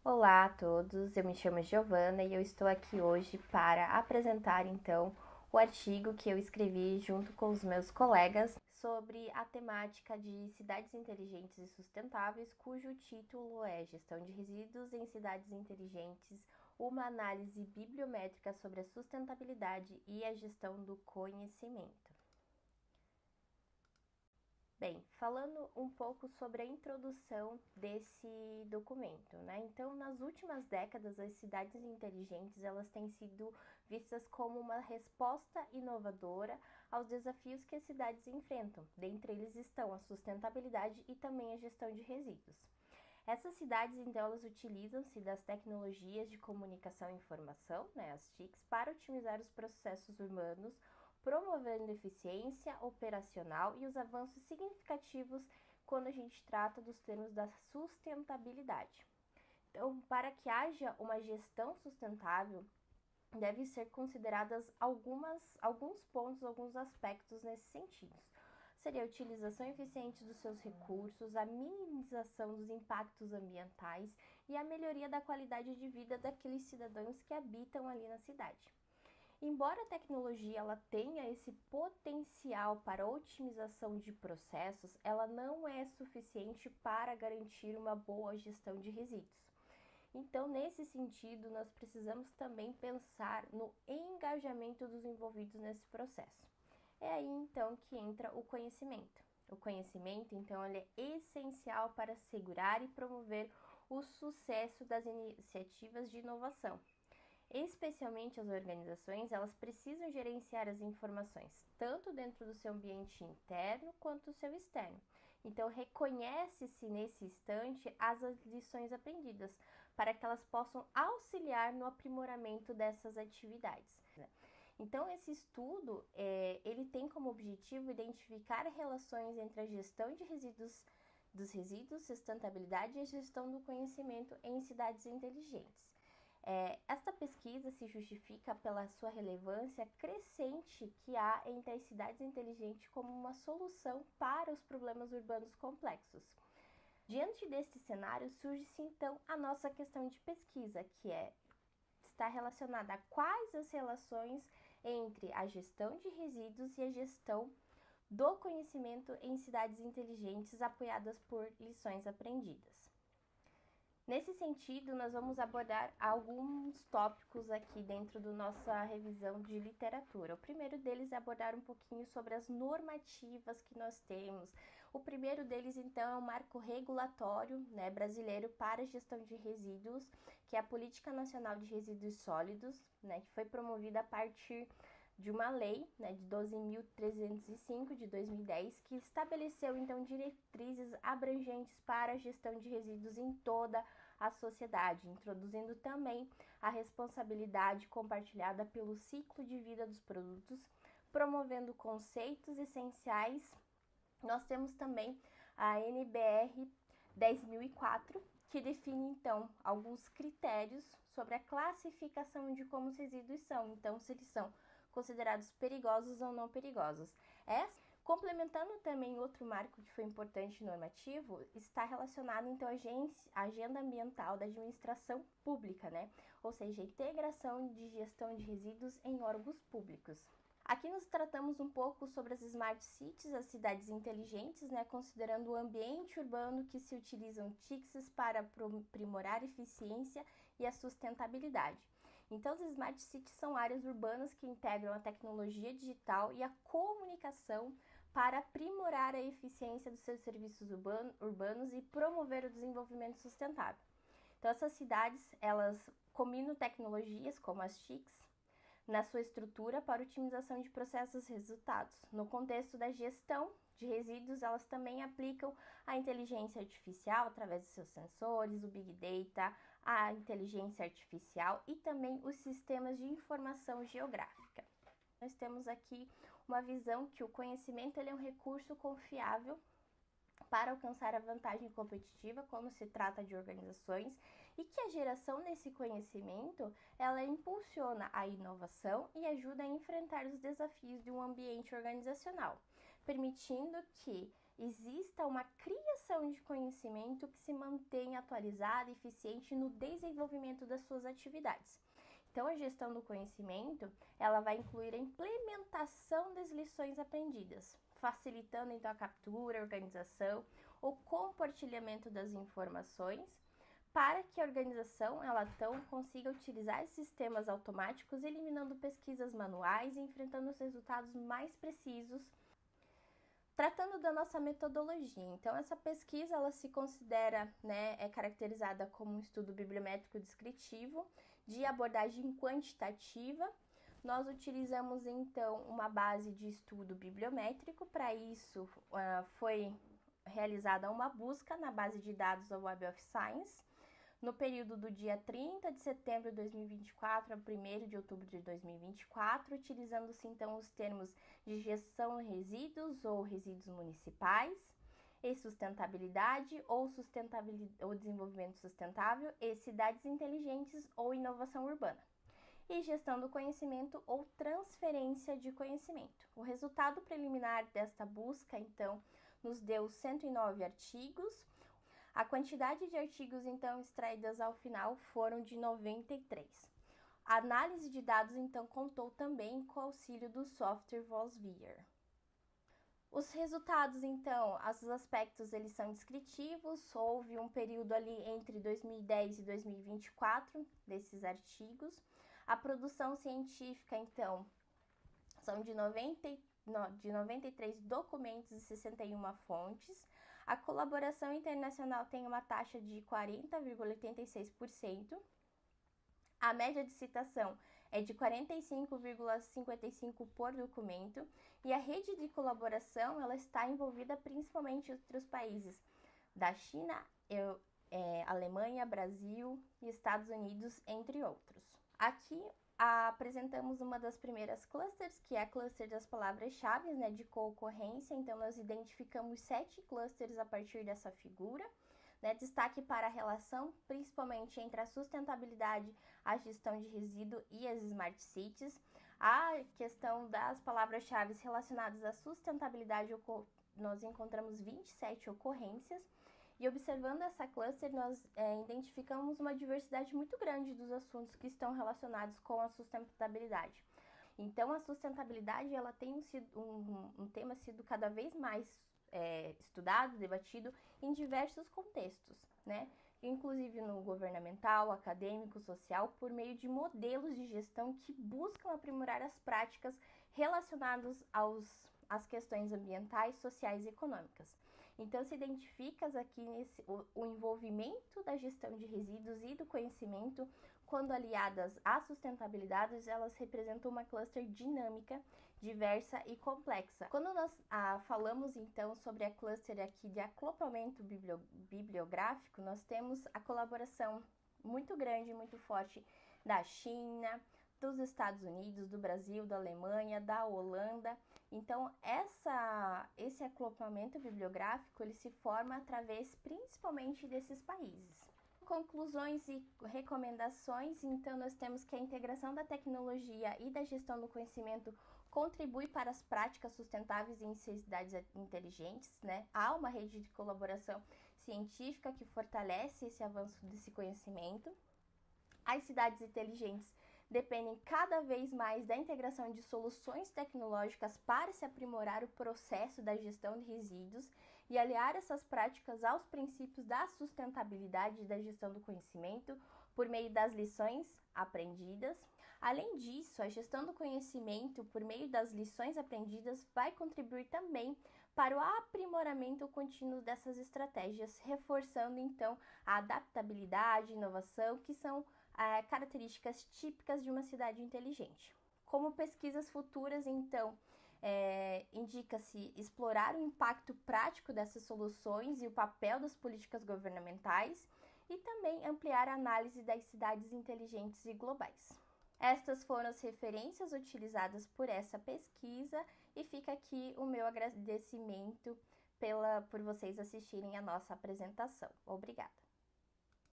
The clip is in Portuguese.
Olá a todos, eu me chamo Giovana e eu estou aqui hoje para apresentar então o artigo que eu escrevi junto com os meus colegas sobre a temática de cidades inteligentes e sustentáveis, cujo título é Gestão de Resíduos em Cidades Inteligentes, uma análise bibliométrica sobre a sustentabilidade e a gestão do conhecimento. Bem, falando um pouco sobre a introdução desse documento, né? Então, nas últimas décadas, as cidades inteligentes, elas têm sido vistas como uma resposta inovadora aos desafios que as cidades enfrentam. Dentre eles estão a sustentabilidade e também a gestão de resíduos. Essas cidades, então, elas utilizam-se das tecnologias de comunicação e informação, né, as TICs, para otimizar os processos urbanos, promovendo eficiência operacional e os avanços significativos quando a gente trata dos termos da sustentabilidade. Então, para que haja uma gestão sustentável, devem ser consideradas alguns pontos, alguns aspectos nesse sentido. Seria a utilização eficiente dos seus recursos, a minimização dos impactos ambientais e a melhoria da qualidade de vida daqueles cidadãos que habitam ali na cidade. Embora a tecnologia ela tenha esse potencial para otimização de processos, ela não é suficiente para garantir uma boa gestão de resíduos. Então, nesse sentido, nós precisamos também pensar no engajamento dos envolvidos nesse processo. É aí então que entra o conhecimento. O conhecimento, então, ele é essencial para assegurar e promover o sucesso das iniciativas de inovação. Especialmente as organizações, elas precisam gerenciar as informações, tanto dentro do seu ambiente interno quanto do seu externo. Então, reconhece-se nesse instante as lições aprendidas, para que elas possam auxiliar no aprimoramento dessas atividades. Então, esse estudo, ele tem como objetivo identificar relações entre a gestão de dos resíduos, sustentabilidade e a gestão do conhecimento em cidades inteligentes. Esta pesquisa se justifica pela sua relevância crescente que há entre as cidades inteligentes como uma solução para os problemas urbanos complexos. Diante deste cenário, surge-se então a nossa questão de pesquisa, que está relacionada a quais as relações entre a gestão de resíduos e a gestão do conhecimento em cidades inteligentes apoiadas por lições aprendidas. Nesse sentido, nós vamos abordar alguns tópicos aqui dentro da nossa revisão de literatura. O primeiro deles é abordar um pouquinho sobre as normativas que nós temos. O primeiro deles, então, é o marco regulatório, né, brasileiro para a gestão de resíduos, que é a Política Nacional de Resíduos Sólidos, né, que foi promovida a partir de uma lei, né, de 12.305 de 2010, que estabeleceu então diretrizes abrangentes para a gestão de resíduos em toda a sociedade, introduzindo também a responsabilidade compartilhada pelo ciclo de vida dos produtos, promovendo conceitos essenciais. Nós temos também a NBR 10.004, que define então alguns critérios sobre a classificação de como os resíduos são, então se eles são considerados perigosos ou não perigosos. Complementando também outro marco que foi importante normativo, está relacionado então à agenda ambiental da administração pública, né? Ou seja, a integração de gestão de resíduos em órgãos públicos. Aqui nós tratamos um pouco sobre as Smart Cities, as cidades inteligentes, né, considerando o ambiente urbano que se utilizam TICs para aprimorar a eficiência e a sustentabilidade. Então, as Smart Cities são áreas urbanas que integram a tecnologia digital e a comunicação para aprimorar a eficiência dos seus serviços urbanos e promover o desenvolvimento sustentável. Então, essas cidades, elas combinam tecnologias como as TICs, na sua estrutura para otimização de processos e resultados. No contexto da gestão de resíduos, elas também aplicam a inteligência artificial através dos seus sensores, o Big Data, a inteligência artificial e também os sistemas de informação geográfica. Nós temos aqui uma visão que o conhecimento ele é um recurso confiável para alcançar a vantagem competitiva quando se trata de organizações e que a geração desse conhecimento ela impulsiona a inovação e ajuda a enfrentar os desafios de um ambiente organizacional, permitindo que exista uma criação de conhecimento que se mantenha atualizada e eficiente no desenvolvimento das suas atividades. Então, a gestão do conhecimento, ela vai incluir a implementação das lições aprendidas, facilitando então a captura, a organização, o compartilhamento das informações, para que a organização ela então consiga utilizar sistemas automáticos, eliminando pesquisas manuais e enfrentando os resultados mais precisos. Tratando da nossa metodologia, então essa pesquisa ela se considera, é caracterizada como um estudo bibliométrico descritivo de abordagem quantitativa. Nós utilizamos então uma base de estudo bibliométrico. Para isso foi realizada uma busca na base de dados da Web of Science, no período do dia 30 de setembro de 2024 a 1º de outubro de 2024, utilizando-se então os termos de gestão de resíduos ou resíduos municipais, e sustentabilidade ou desenvolvimento sustentável, e cidades inteligentes ou inovação urbana, e gestão do conhecimento ou transferência de conhecimento. O resultado preliminar desta busca, então, nos deu 109 artigos. A quantidade de artigos, então, extraídas ao final foram de 93. A análise de dados, então, contou também com o auxílio do software Volsvier. Os resultados, então, os aspectos, eles são descritivos. Houve um período ali entre 2010 e 2024 desses artigos. A produção científica, então, são de 93 documentos e 61 fontes. A colaboração internacional tem uma taxa de 40,86%. A média de citação é de 45,55 por documento. E a rede de colaboração ela está envolvida principalmente entre os países da China, Alemanha, Brasil e Estados Unidos, entre outros. Aqui apresentamos uma das primeiras clusters, que é a cluster das palavras-chave, de concorrência. Então, nós identificamos 7 clusters a partir dessa figura. Destaque para a relação, principalmente entre a sustentabilidade, a gestão de resíduo e as smart cities. A questão das palavras-chave relacionadas à sustentabilidade, nós encontramos 27 ocorrências. E observando essa cluster, nós identificamos uma diversidade muito grande dos assuntos que estão relacionados com a sustentabilidade. Então, a sustentabilidade ela tem sido um tema sido cada vez mais estudado, debatido em diversos contextos, inclusive no governamental, acadêmico, social, por meio de modelos de gestão que buscam aprimorar as práticas relacionadas às questões ambientais, sociais e econômicas. Então, se identifica aqui o envolvimento da gestão de resíduos e do conhecimento, quando aliadas à sustentabilidade, elas representam uma cluster dinâmica, diversa e complexa. Quando nós falamos, então, sobre a cluster aqui de acoplamento bibliográfico, nós temos a colaboração muito grande, muito forte da China, dos Estados Unidos, do Brasil, da Alemanha, da Holanda. Então, esse acoplamento bibliográfico, ele se forma através principalmente desses países. Conclusões e recomendações, então nós temos que a integração da tecnologia e da gestão do conhecimento contribui para as práticas sustentáveis em cidades inteligentes, Há uma rede de colaboração científica que fortalece esse avanço desse conhecimento. As cidades inteligentes dependem cada vez mais da integração de soluções tecnológicas para se aprimorar o processo da gestão de resíduos e aliar essas práticas aos princípios da sustentabilidade e da gestão do conhecimento por meio das lições aprendidas. Além disso, a gestão do conhecimento por meio das lições aprendidas vai contribuir também para o aprimoramento contínuo dessas estratégias, reforçando então a adaptabilidade e inovação, que são características típicas de uma cidade inteligente. Como pesquisas futuras, então, indica-se explorar o impacto prático dessas soluções e o papel das políticas governamentais e também ampliar a análise das cidades inteligentes e globais. Estas foram as referências utilizadas por essa pesquisa e fica aqui o meu agradecimento por vocês assistirem a nossa apresentação. Obrigada!